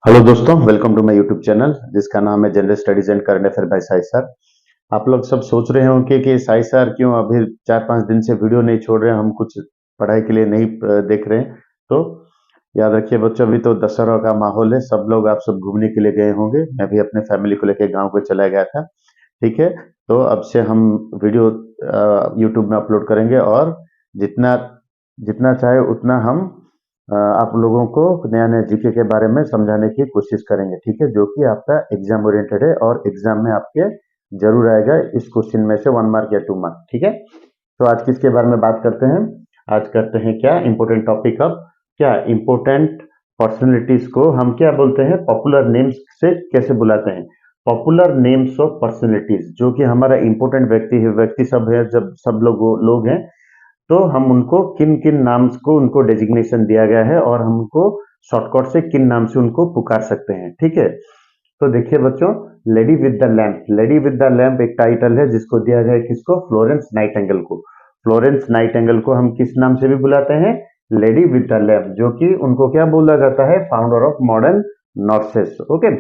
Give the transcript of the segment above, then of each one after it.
Hello दोस्तों, welcome to my YouTube channel जिसका नाम है general studies and current affair by Sai sir. आप लोग सब सोच रहे होंगे कि साई सर क्यों अभी 4-5 दिन से वीडियो नहीं छोड़ रहे हैं, हम कुछ पढ़ाई के लिए नहीं देख रहे हैं। तो याद रखिए बच्चों, अभी तो दशहरा का माहौल है, सब लोग आप सब घूमने के लिए गए होंगे। मैं भी अपने फैमिली को लेकर गाँव को चला गया था। ठीक है, तो अब से हम वीडियो यूट्यूब में अपलोड करेंगे और जितना जितना चाहे उतना हम आप लोगों को नया नया जीके के बारे में समझाने की कोशिश करेंगे। ठीक है, जो कि आपका एग्जाम ओरिएंटेड है और एग्जाम में आपके जरूर आएगा इस क्वेश्चन में से 1 मार्क या 2 मार्क। ठीक है, तो आज किसके बारे में बात करते हैं? आज करते हैं क्या इंपॉर्टेंट टॉपिक। अब क्या इंपॉर्टेंट पर्सनैलिटीज को हम क्या बोलते हैं, पॉपुलर नेम्स से कैसे बुलाते हैं? पॉपुलर नेम्स ऑफ पर्सनैलिटीज, जो कि हमारा इंपॉर्टेंट व्यक्ति सब है, जब सब लोग हैं, तो हम उनको किन किन नाम को उनको डेजिग्नेशन दिया गया है और हम उनको शॉर्टकट से किन नाम से उनको पुकार सकते हैं। ठीक है, तो देखिए बच्चों, lady with the lamp. Lady with the lamp एक टाइटल है जिसको दिया गया है किसको? फ्लोरेंस नाइटिंगेल को। फ्लोरेंस नाइटिंगेल को हम किस नाम से भी बुलाते हैं? लेडी विद द लैम्प, जो कि उनको क्या बोला जाता है? Founder of modern nurses. Okay,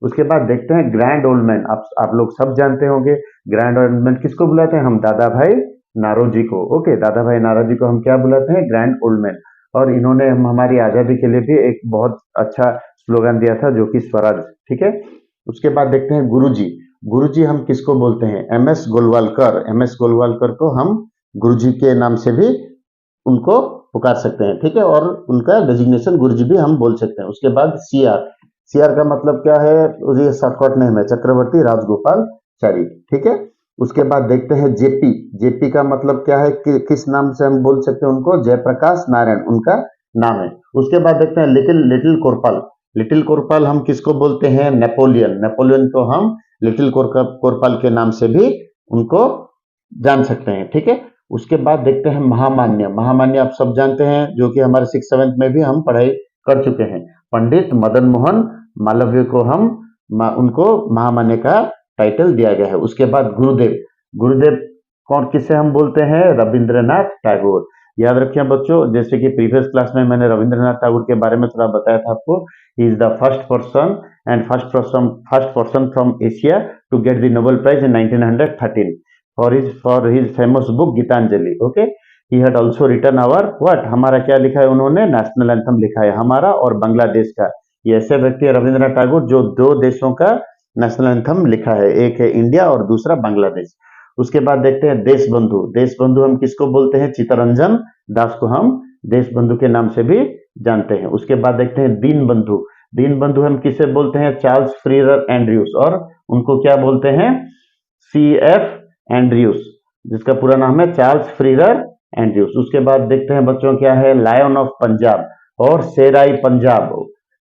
उसके बाद देखते हैं ग्रैंड ओल्ड मैन। आप लोग सब जानते होंगे ग्रैंड ओल्ड मैन किसको बुलाते हैं? हम दादा भाई नारोजी को। ओके, दादा भाई नारोजी को हम क्या बुलाते हैं? Grand old man. और इन्होंने हमारी आजादी के लिए भी एक बहुत अच्छा स्लोगन दिया था, जो कि स्वराज। ठीक है, उसके बाद देखते हैं गुरुजी। गुरुजी हम किसको बोलते हैं? M S Golwalkar. M S Golwalkar को हम गुरुजी के नाम से भी उनको पुकार सकते हैं। ठीक है, और उनका डेजिग्नेशन गुरुजी भी हम बोल सकते हैं। उसके बाद सीआर। सीआर का मतलब क्या है? ये शॉर्टकट नेम है, चक्रवर्ती राजगोपालचारी। ठीक है, उसके बाद देखते हैं जेपी। जेपी का मतलब क्या है किस नाम से हम बोल सकते हैं उनको? जयप्रकाश नारायण उनका नाम है। उसके बाद देखते हैं लिटिल कोरपाल। लिटिल कोरपाल हम किसको बोलते हैं? नेपोलियन। नेपोलियन को हम लिटिल कोरपाल के नाम से भी उनको जान सकते हैं। ठीक है, उसके बाद देखते हैं महामान्य। महामान्य आप सब जानते हैं, जो कि हमारे 6th 7th में भी हम पढ़ाई कर चुके हैं। पंडित मदन मोहन मालवीय को हम उनको महामान्य का टाइटल दिया गया है। उसके बाद गुरुदेव। गुरुदेव कौन किसे हम बोलते हैं? रविंद्रनाथ टैगोर। याद रखिए बच्चों, जैसे कि प्रीवियस क्लास में मैंने रविंद्रनाथ टैगोर के बारे में थोड़ा बताया था आपको। He is the first person from Asia to get the Nobel prize in 1913 for his famous book Gitanjali. Okay, he had also written our what, हमारा क्या लिखा है उन्होंने? नेशनल एंथम लिखा है, हमारा और बांग्लादेश का। ये ऐसे व्यक्ति है रविंद्रनाथ टैगोर जो दो देशों का नेशनल एंथम लिखा है, एक है इंडिया और दूसरा बांग्लादेश। उसके बाद देखते हैं देश बंधु। देश बंधु हम किसको बोलते हैं? चित्तरंजन दास को हम देश बंधु के नाम से भी जानते हैं। उसके बाद देखते हैं दीन बंधु। दीन बंधु हम किसे बोलते हैं? चार्ल्स फ्रीरर एंड्रयूस, और उनको क्या बोलते हैं? सी एफ एंड्रयूस, जिसका पूरा नाम है चार्ल्स फ्रीरर एंड्रयूस। उसके बाद देखते हैं बच्चों क्या है? लायन ऑफ पंजाब और शेराई पंजाब।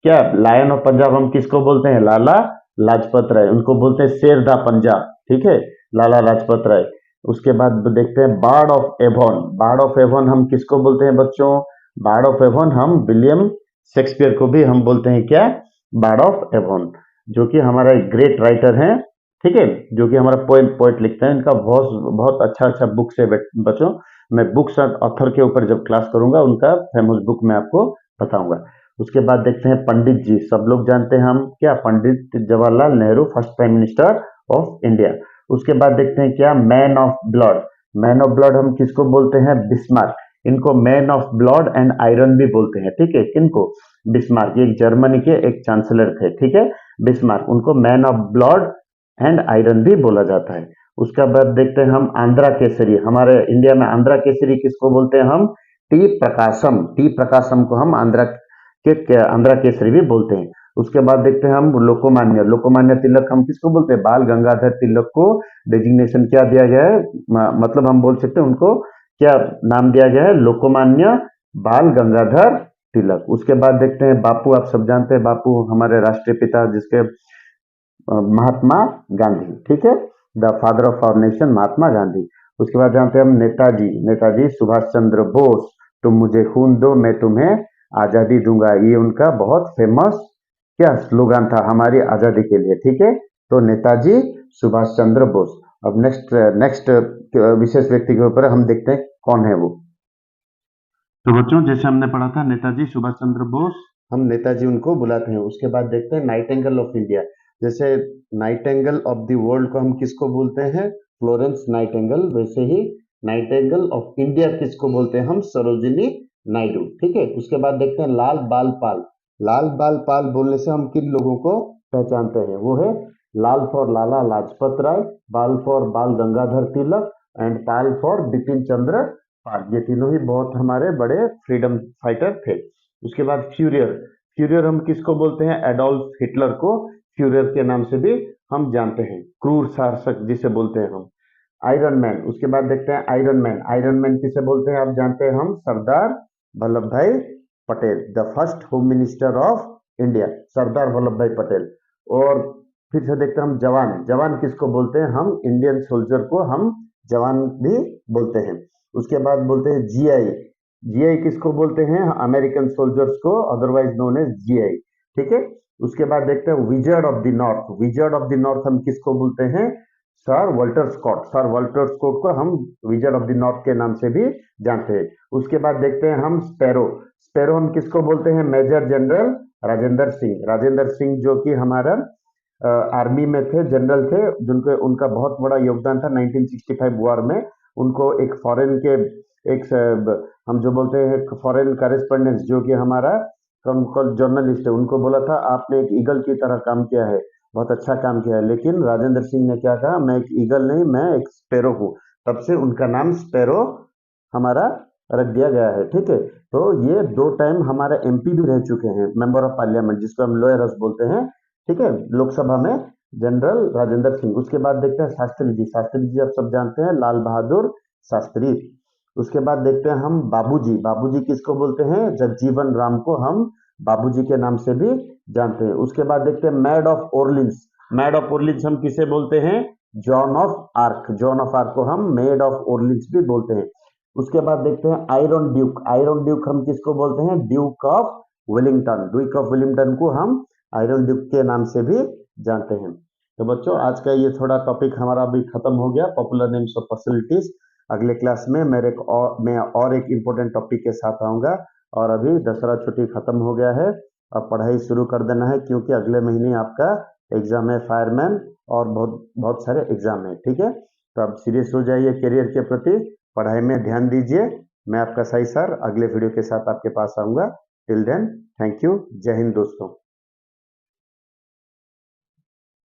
क्या लायन ऑफ पंजाब हम किसको बोलते हैं? लाला लाजपत राय, उनको बोलते हैं शेर दा पंजाब। ठीक है, लाला लाजपत राय। उसके बाद देखते हैं bard of Avon. Bard of Avon हम किसको बोलते हैं बच्चों? बार्ड ऑफ एवॉन हम विलियम शेक्सपियर को भी हम बोलते हैं क्या? बार्ड ऑफ एवॉन, जो कि हमारा एक ग्रेट राइटर है। ठीक है, जो कि हमारा पोएट लिखते हैं। इनका बहुत बहुत अच्छा बुक्स है बच्चों। मैं बुक्स और ऑथर के ऊपर जब क्लास करूंगा उनका फेमस बुक मैं आपको बताऊंगा। उसके बाद देखते हैं पंडित जी। सब लोग जानते हैं हम क्या? Pandit Jawaharlal Nehru, first prime minister of India. उसके बाद देखते हैं क्या? Man of blood. Man of blood हम किसको बोलते हैं? बिस्मार्क। इनको man of blood and iron भी बोलते हैं। ठीक है, किनको? बिस्मार्क, ये जर्मनी के एक चांसलर थे। ठीक है, बिस्मार्क, उनको man of blood and iron भी बोला जाता है। उसके बाद देखते हैं हम आंध्रा केसरी। हमारे इंडिया में आंध्रा केसरी किसको बोलते हैं हम? टी प्रकाशम। टी प्रकाशम को हम आंध्रा केसरी भी बोलते हैं। उसके बाद देखते हैं हम लोकमान्य। लोकमान्य तिलक हम किसको बोलते हैं? बाल गंगाधर तिलक को डेजिग्नेशन क्या दिया गया है? मतलब हम बोल सकते हैं उनको क्या नाम दिया गया है? लोकमान्य बाल गंगाधर तिलक। उसके बाद देखते हैं बापू। आप सब जानते हैं बापू हमारे राष्ट्रीय पिता, जिसके महात्मा गांधी। ठीक है, the father of our nation Mahatma Gandhi. उसके बाद जानते हैं हम नेताजी। नेताजी सुभाष चंद्र बोस। तुम मुझे खून दो मैं तुम्हें आजादी दूंगा, ये उनका बहुत फेमस क्या स्लोगन था हमारी आजादी के लिए। ठीक है, तो नेताजी सुभाष चंद्र बोस। अब नेक्स्ट विशेष व्यक्ति के ऊपर हम देखते हैं कौन है वो। तो बच्चों, जैसे हमने पढ़ा था नेताजी सुभाष चंद्र बोस हम नेताजी उनको बुलाते हैं। उसके बाद देखते हैं नाइटिंगेल ऑफ इंडिया। जैसे नाइटिंगेल ऑफ द वर्ल्ड को हम किसको बोलते हैं? Florence Nightingale. वैसे ही नाइटिंगेल ऑफ इंडिया किसको बोलते हैं हम? सरोजिनी नायडू। ठीक है। उसके बाद देखते हैं लाल बाल पाल। लाल बाल पाल बोलने से हम किन लोगों को पहचानते हैं? वो है लाल फॉर लाला लाजपत राय, बाल फॉर बाल Gangadhar Tilak and Pal for Bipin Chandra Pal. ये तीनों ही बहुत हमारे बड़े फ्रीडम फाइटर थे। उसके बाद फ्यूरियर। फ्यूरियर हम किसको बोलते हैं? एडोल्फ हिटलर को फ्यूरियर के नाम से भी हम जानते हैं। क्रूर शासक जिसे बोलते हैं हम। Iron man. उसके बाद देखते हैं आयरन मैन। आयरन मैन किसे बोलते हैं? आप जानते हैं हम Sardar Vallabh Bhai Patel, the first home minister of India, Sardar Vallabh Bhai Patel. और फिर से देखते हैं हम जवान। जवान किसको बोलते हैं? हम इंडियन सोल्जर को हम जवान भी बोलते हैं। उसके बाद बोलते हैं जीआई। जीआई किसको बोलते हैं? अमेरिकन सोल्जर्स को, अदरवाइज नोन एज जीआई। ठीक है। उसके बाद देखते हैं wizard of the north. Wizard of the north हम किसको बोलते हैं? Sir Walter Scott. Sir Walter Scott को हम विजर्ड ऑफ द नॉर्थ के नाम से भी जानते हैं। उसके बाद देखते हैं हम स्पैरो। स्पैरो हम किसको बोलते हैं? Major general Rajendra Singh. राजेंद्र सिंह जो कि हमारा आर्मी में थे, जनरल थे, जिनको उनका बहुत बड़ा योगदान था 1965 वॉर में। उनको एक फॉरेन के एक हम जो बोलते हैं फॉरेन करेस्पॉन्डेंस, जो कि हमारा जर्नलिस्ट है, उनको बोला था आपने एक ईगल की तरह काम किया है, बहुत अच्छा काम किया है। लेकिन राजेंद्र सिंह ने क्या कहा? मैं एक ईगल नहीं, मैं एक स्पैरो हूँ। तब से उनका नाम स्पैरो हमारा रख दिया गया है। ठीक है। तो ये 2 टाइम हमारे एमपी भी रह चुके हैं, मेंबर ऑफ पार्लियामेंट, जिसको हम लोअर हाउस बोलते हैं। ठीक है। लोकसभा में जनरल राजेंद्र सिंह। उसके बाद देखते हैं शास्त्री जी। शास्त्री जी आप सब जानते हैं, लाल बहादुर शास्त्री। उसके बाद देखते हैं हम बाबूजी। बाबूजी किसको बोलते हैं? जगजीवन राम को हम बाबूजी के नाम से भी जानते हैं। उसके बाद देखते हैं मैड ऑफ ओरलिन्स। मैड ऑफ ओरलिन्स हम किसे बोलते हैं? John of arc. John of arc को हम मेड ऑफ ओरलिन्स भी बोलते हैं। उसके बाद देखते हैं आयरन ड्यूक। आयरन ड्यूक हम किसको बोलते हैं? Duke of Wellington. Duke of Wellington को हम आयरन ड्यूक के नाम से भी जानते हैं। तो बच्चों आज का ये थोड़ा टॉपिक हमारा अभी खत्म हो गया, पॉपुलर नेम्स ऑफ पर्सनैलिटीज। अगले क्लास में मैं और एक इम्पोर्टेंट टॉपिक के साथ आऊंगा। और अभी दसरा छुट्टी खत्म हो गया है, अब पढ़ाई शुरू कर देना है, क्योंकि अगले महीने आपका एग्जाम है फायरमैन, और बहुत बहुत सारे एग्जाम है। ठीक है। तो अब सीरियस हो जाइए करियर के प्रति, पढ़ाई में ध्यान दीजिए। मैं आपका साई सर अगले वीडियो के साथ आपके पास आऊंगा। Till then thank you. जय हिंद दोस्तों।